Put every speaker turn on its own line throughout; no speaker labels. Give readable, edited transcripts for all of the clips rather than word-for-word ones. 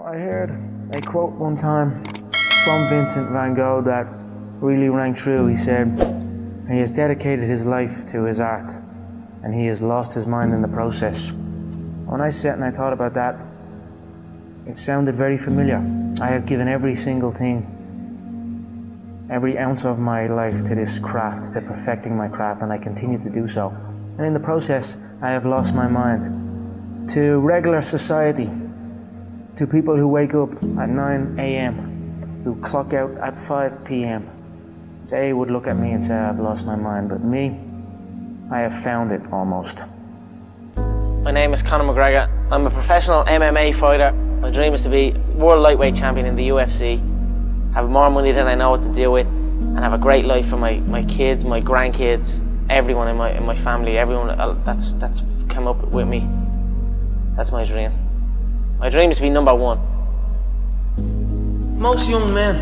I heard a quote one time from Vincent van Gogh that really rang true. He said, "He has dedicated his life to his art, and he has lost his mind in the process." When I sat and I thought about that, it sounded very familiar. I have given every single thing, every ounce of my life to this craft, to perfecting my craft, and I continue to do so. And in the process, I have lost my mind to regular society, to people who wake up at 9 a.m., who clock out at 5 p.m. They would look at me and say, "I've lost my mind," but me, I have found it almost.
My name is Conor McGregor. I'm a professional MMA fighter. My dream is to be world lightweight champion in the UFC, have more money than I know what to do with, and have a great life for my kids, my grandkids, everyone in my family, everyone that's come up with me. That's my dream. My dream is to be number one.
Most young men,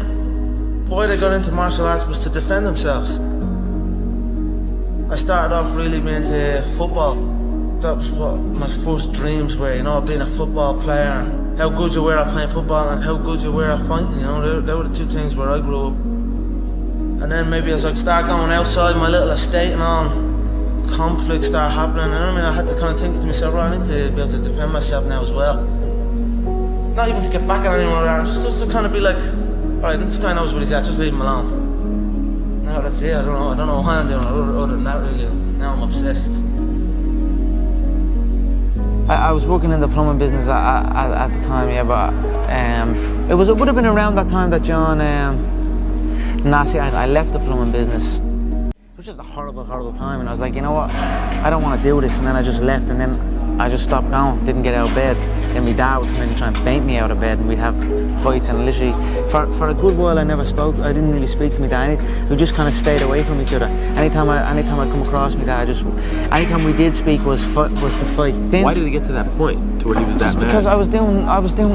why they got into martial arts was to defend themselves. I started off really being into football. That was what my first dreams were, being a football player, and how good you were at playing football and how good you were at fighting, they were the two things where I grew up. And then maybe as I start going outside my little estate and all, conflicts start happening, and I had to kind of think to myself, right, I need to be able to defend myself now as well. Not even to get back at anyone around, just to kind of be like, alright, this guy knows what he's at, just leave him alone. No, that's it, I don't know why I'm doing it other than that really. Now I'm obsessed.
I was working in the plumbing business at the time, yeah, but it would have been around that time that John, I left the plumbing business. It was just a horrible time, and I was like, you know what, I don't want to do this, and then I just left, and then I just stopped going, didn't get out of bed. Then my dad would come in and try and bait me out of bed, and we'd have fights, and literally, for a good while I didn't really speak to my dad. We just kind of stayed away from each other. Anytime I come across my dad, anytime we did speak was to fight.
Why did it get to that point, to where he was that mad?
Because I was doing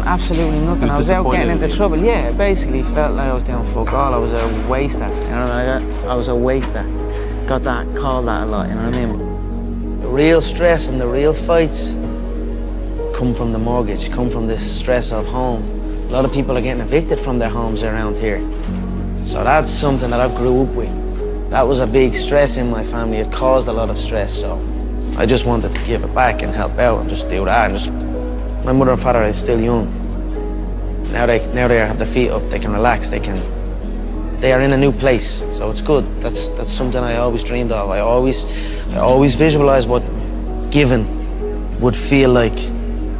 absolutely nothing. I was out getting into trouble. Yeah, it basically felt like I was doing fuck all. I was a waster, I was a waster. Got called that a lot, you know what I mean? The real stress and the real fights come from the mortgage, come from this stress of home. A lot of people are getting evicted from their homes around here. So that's something that I grew up with. That was a big stress in my family. It caused a lot of stress, so I just wanted to give it back and help out and just do that. And my mother and father are still young. Now they have their feet up, they can relax, they are in a new place, so it's good. That's something I always dreamed of. I always visualized what giving would feel like,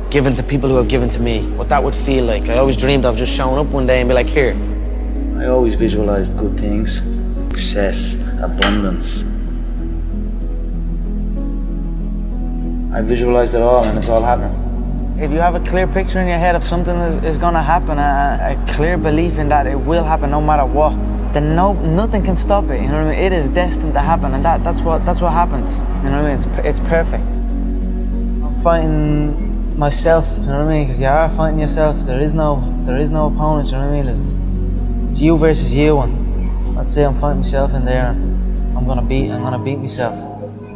given to people who have given to me, what that would feel like. I always dreamed of just showing up one day and be like, here.
I always visualized good things, success, abundance. I visualized it all, and it's all happening.
If you have a clear picture in your head of something is going to happen, a clear belief in that it will happen no matter what, then nothing can stop it. You know what I mean? It is destined to happen, and that's what happens. You know what I mean? It's perfect. I'm fighting myself. You know what I mean? Because you are fighting yourself. There is no opponent. You know what I mean? It's you versus you, and I'd say I'm fighting myself in there, and I'm gonna beat myself.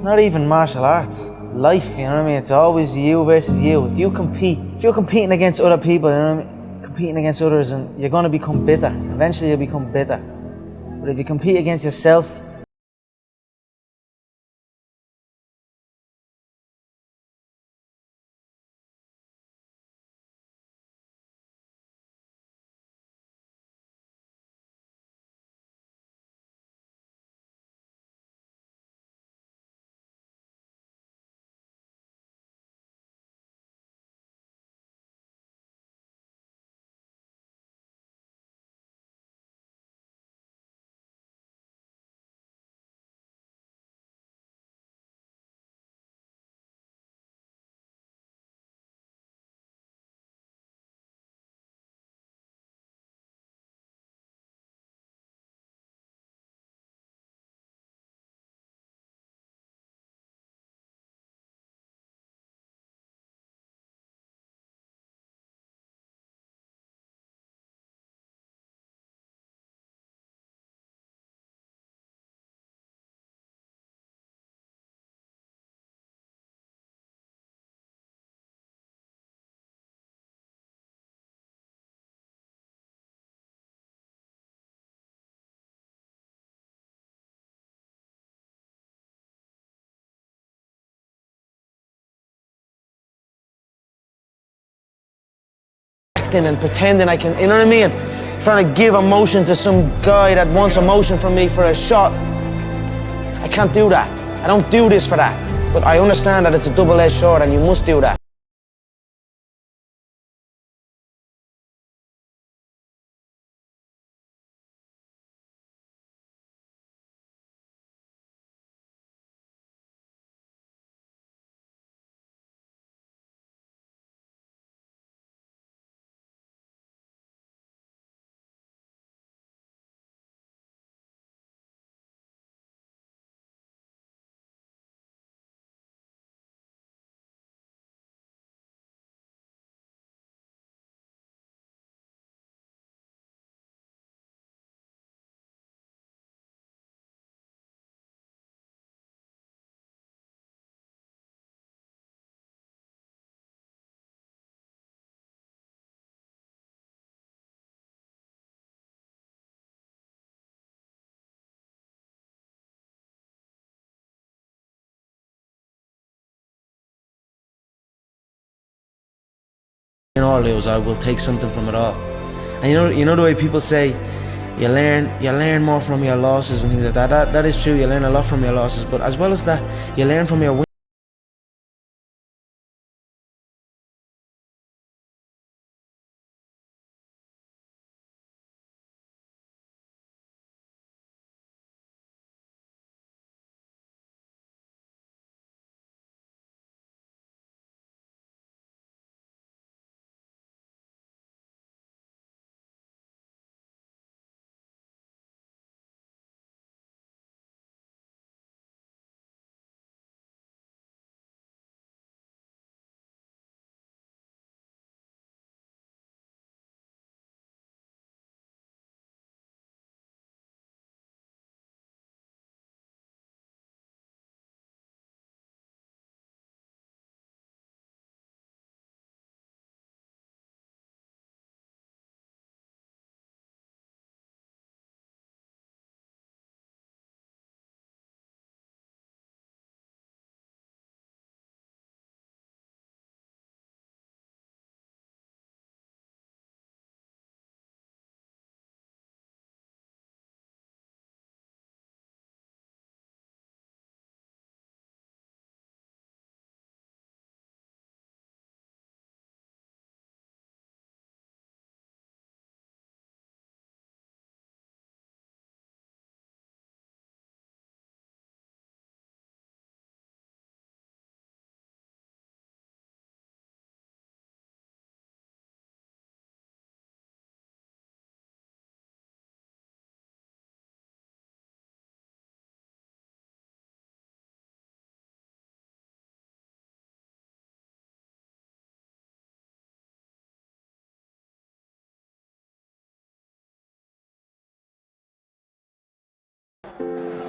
Not even martial arts. Life, you know what I mean? It's always you versus you. If you're competing against other people, you know what I mean? Competing against others, and you're going to become bitter. Eventually you'll become bitter. But if you compete against yourself,
acting and pretending I can, you know what I mean? Trying to give emotion to some guy that wants emotion from me for a shot. I can't do that. I don't do this for that. But I understand that it's a double-edged sword and you must do that. In all, Lewis, I will take something from it all. And you know the way people say you learn more from your losses and things like that. That is true. You learn a lot from your losses, but as well as that, you learn from your wins.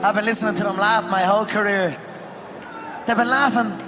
I've been listening to them laugh my whole career. They've been laughing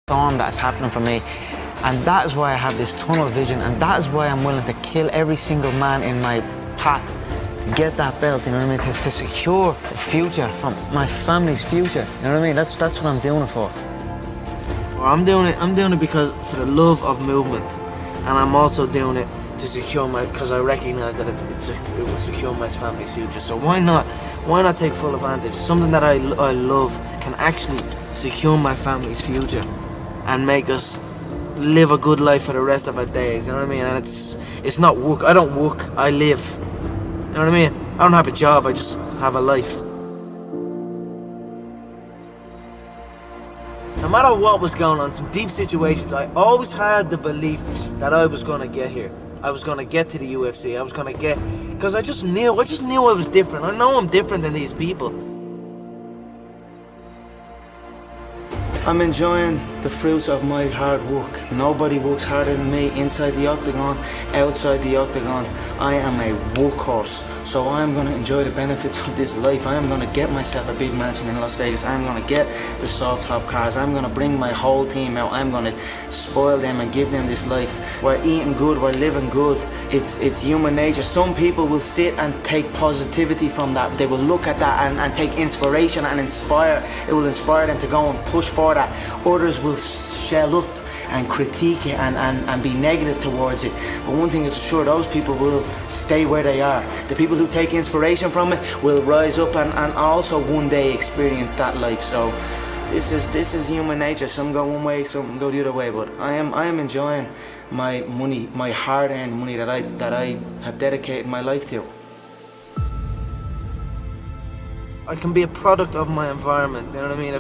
storm that is happening for me. And that is why I have this tunnel vision, and that is why I'm willing to kill every single man in my path to get that belt, you know what I mean? To secure the future from my family's future, you know what I mean? That's what I'm doing it for.
I'm doing it because for the love of movement, and I'm also doing it to secure because I recognise that it will secure my family's future. So why not take full advantage? Something that I love can actually secure my family's future and make us live a good life for the rest of our days, you know what I mean? And it's not work. I don't work, I live. You know what I mean? I don't have a job, I just have a life. No matter what was going on, some deep situations, I always had the belief that I was gonna get here. I was gonna get to the UFC. I was gonna get, because I just knew I was different. I know I'm different than these people. I'm enjoying the fruits of my hard work. Nobody works harder than me inside the octagon, outside the octagon. I am a workhorse, so I'm going to enjoy the benefits of this life. I am going to get myself a big mansion in Las Vegas. I'm going to get the soft top cars. I'm going to bring my whole team out. I'm going to spoil them and give them this life. We're eating good, we're living good. It's human nature. Some people will sit and take positivity from that. They will look at that and take inspiration and inspire. It will inspire them to go and push for that. Others will shell up and critique it and be negative towards it. But one thing is sure, those people will stay where they are. The people who take inspiration from it will rise up and also one day experience that life. So this is human nature. Some go one way, some go the other way. But I am enjoying my money, my hard-earned money that I have dedicated my life to. I can be a product of my environment, you know what I mean?